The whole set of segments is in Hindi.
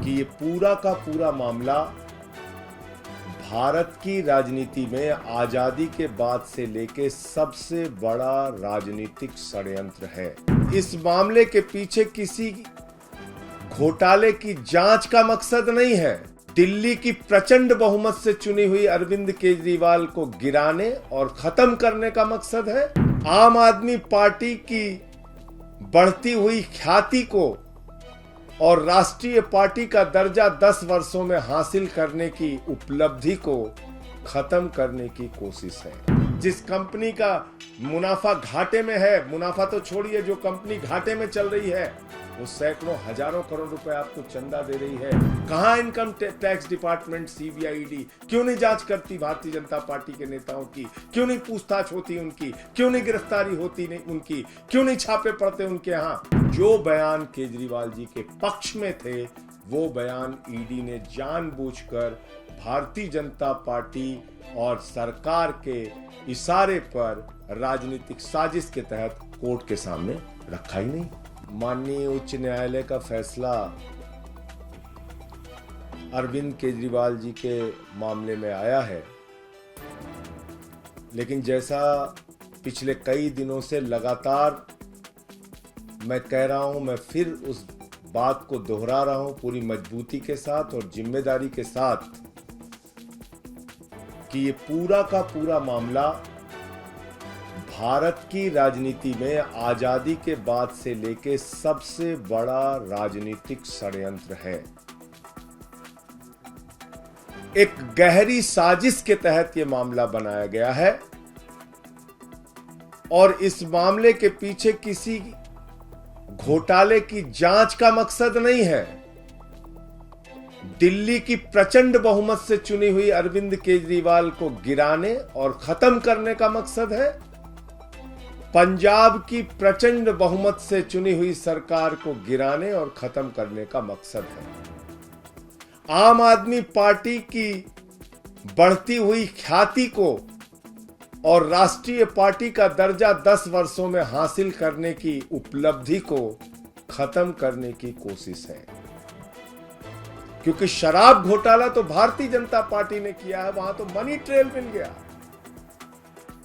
कि ये पूरा का पूरा मामला भारत की राजनीति में आजादी के बाद से लेके सबसे बड़ा राजनीतिक षड्यंत्र है। इस मामले के पीछे किसी घोटाले की जांच का मकसद नहीं है। दिल्ली की प्रचंड बहुमत से चुनी हुई अरविंद केजरीवाल को गिराने और खत्म करने का मकसद है। आम आदमी पार्टी की बढ़ती हुई ख्याति को और राष्ट्रीय पार्टी का दर्जा 10 वर्षों में हासिल करने की उपलब्धि को खत्म करने की कोशिश है। जिस कंपनी का मुनाफा घाटे में है, मुनाफा तो छोड़िए, जो कंपनी घाटे में चल रही है वो सैकड़ों हजारों करोड़ रुपए आपको चंदा दे रही है। कहां income tax department, CBI, ED क्यों नहीं जांच करती भारतीय जनता पार्टी के नेताओं की? क्यों नहीं पूछताछ होती उनकी? क्यों नहीं गिरफ्तारी होती नहीं उनकी? क्यों नहीं छापे पड़ते उनके यहाँ? जो बयान केजरीवाल जी के पक्ष में थे वो बयान ईडी ने जानबूझकर भारतीय जनता पार्टी और सरकार के इशारे पर राजनीतिक साजिश के तहत कोर्ट के सामने रखा ही नहीं। माननीय उच्च न्यायालय का फैसला अरविंद केजरीवाल जी के मामले में आया है, लेकिन जैसा पिछले कई दिनों से लगातार मैं कह रहा हूं, मैं फिर उस बात को दोहरा रहा हूं पूरी मजबूती के साथ और जिम्मेदारी के साथ कि ये पूरा का पूरा मामला भारत की राजनीति में आजादी के बाद से लेके सबसे बड़ा राजनीतिक षड्यंत्र है। एक गहरी साजिश के तहत यह मामला बनाया गया है और इस मामले के पीछे किसी घोटाले की जांच का मकसद नहीं है। दिल्ली की प्रचंड बहुमत से चुनी हुई अरविंद केजरीवाल को गिराने और खत्म करने का मकसद है। पंजाब की प्रचंड बहुमत से चुनी हुई सरकार को गिराने और खत्म करने का मकसद है। आम आदमी पार्टी की बढ़ती हुई ख्याति को और राष्ट्रीय पार्टी का दर्जा 10 वर्षों में हासिल करने की उपलब्धि को खत्म करने की कोशिश है। क्योंकि शराब घोटाला तो भारतीय जनता पार्टी ने किया है, वहां तो मनी ट्रेल मिल गया,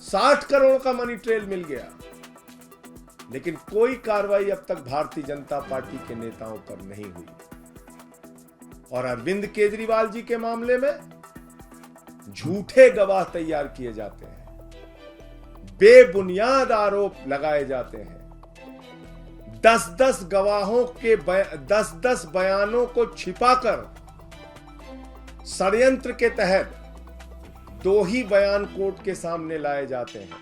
60 करोड़ का मनी ट्रेल मिल गया, लेकिन कोई कार्रवाई अब तक भारतीय जनता पार्टी के नेताओं पर नहीं हुई। और अरविंद केजरीवाल जी के मामले में झूठे गवाह तैयार किए जाते हैं, बेबुनियाद आरोप लगाए जाते हैं। 10-10 गवाहों के 10-10 बयानों को छिपाकर षड्यंत्र के तहत 2 ही बयान कोर्ट के सामने लाए जाते हैं।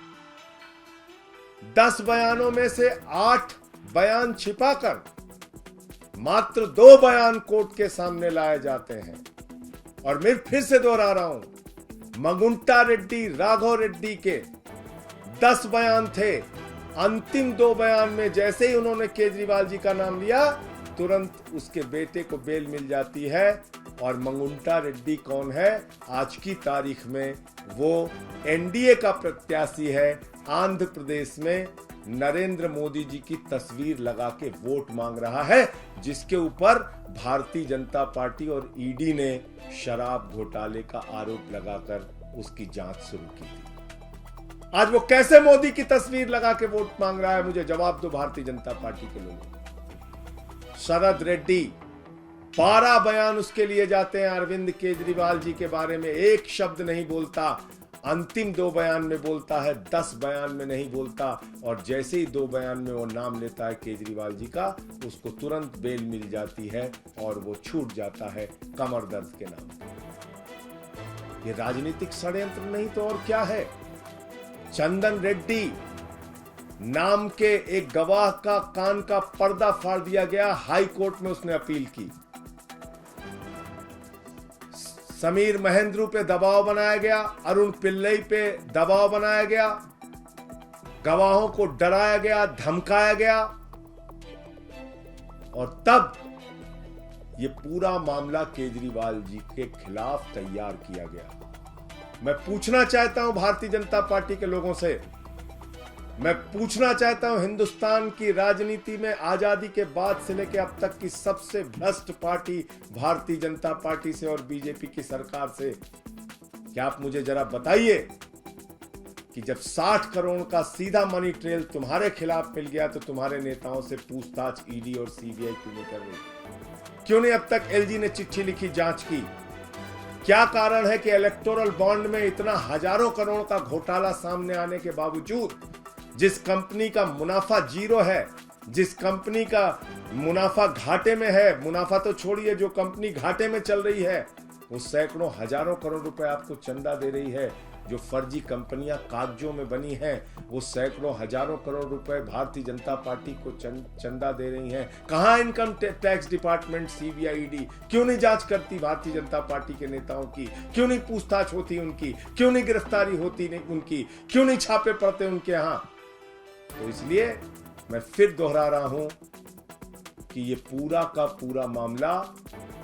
10 बयानों में से 8 बयान छिपाकर मात्र 2 बयान कोर्ट के सामने लाए जाते हैं। और मैं फिर से दोहरा रहा हूं, मगुंटा रेड्डी, राघव रेड्डी के 10 बयान थे। अंतिम 2 बयान में जैसे ही उन्होंने केजरीवाल जी का नाम लिया, तुरंत उसके बेटे को बेल मिल जाती है। और मंगुंटा रेड्डी कौन है? आज की तारीख में वो एनडीए का प्रत्याशी है। आंध्र प्रदेश में नरेंद्र मोदी जी की तस्वीर लगा के वोट मांग रहा है, जिसके ऊपर भारतीय जनता पार्टी और ईडी ने शराब घोटाले का आरोप लगाकर उसकी जांच शुरू की थी। आज वो कैसे मोदी की तस्वीर लगा के वोट मांग रहा है? मुझे जवाब दो भारतीय जनता पार्टी के लोगों। शरद रेड्डी 12 बयान उसके लिए जाते हैं अरविंद केजरीवाल जी के बारे में, एक शब्द नहीं बोलता। अंतिम 2 बयान में बोलता है, 10 बयान में नहीं बोलता। और जैसे ही 2 बयान में वो नाम लेता है केजरीवाल जी का, उसको तुरंत बेल मिल जाती है और वो छूट जाता है कमर दर्द के नाम पर। ये राजनीतिक षड्यंत्र नहीं तो और क्या है? चंदन रेड्डी नाम के एक गवाह का कान का पर्दा फाड़ दिया गया, हाई कोर्ट में उसने अपील की। समीर महेंद्रू पे दबाव बनाया गया, अरुण पिल्लई पे दबाव बनाया गया, गवाहों को डराया गया, धमकाया गया। और तब ये पूरा मामला केजरीवाल जी के खिलाफ तैयार किया गया। मैं पूछना चाहता हूं भारतीय जनता पार्टी के लोगों से, मैं पूछना चाहता हूं, हिंदुस्तान की राजनीति में आजादी के बाद से लेकर अब तक की सबसे भ्रष्ट पार्टी भारतीय जनता पार्टी से और बीजेपी की सरकार से, क्या आप मुझे जरा बताइए कि जब 60 करोड़ का सीधा मनी ट्रेल तुम्हारे खिलाफ मिल गया तो तुम्हारे नेताओं से पूछताछ ईडी और सीबीआई क्यों नहीं कर रही? क्यों नहीं अब तक एलजी ने चिट्ठी लिखी, जांच की? क्या कारण है कि इलेक्टोरल बॉन्ड में इतना हजारों करोड़ का घोटाला सामने आने के बावजूद, जिस कंपनी का मुनाफा जीरो है, जिस कंपनी का मुनाफा घाटे में है, मुनाफा तो छोड़िए, जो कंपनी घाटे में चल रही है वो सैकड़ों हजारों करोड़ रुपए आपको चंदा दे रही है, जो फर्जी कंपनियां कागजों में बनी हैं वो सैकड़ों हजारों करोड़ रुपए भारतीय जनता पार्टी को चंदा दे रही हैं। कहां income tax department, CBI, ED क्यों नहीं जांच करती भारतीय जनता पार्टी के नेताओं की? क्यों नहीं पूछताछ होती उनकी? क्यों नहीं गिरफ्तारी होती नहीं उनकी? क्यों नहीं छापे पड़ते उनके यहां? तो इसलिए मैं फिर दोहरा रहा हूं कि ये पूरा का पूरा मामला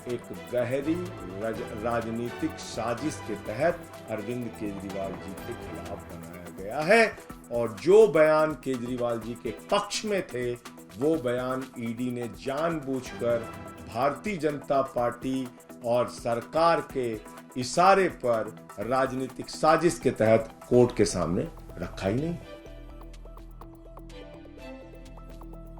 एक गहरी राजनीतिक साजिश के तहत अरविंद केजरीवाल जी के खिलाफ बनाया गया है, और जो बयान केजरीवाल जी के पक्ष में थे वो बयान ईडी ने जानबूझकर भारतीय जनता पार्टी और सरकार के इशारे पर राजनीतिक साजिश के तहत कोर्ट के सामने रखा ही नहीं।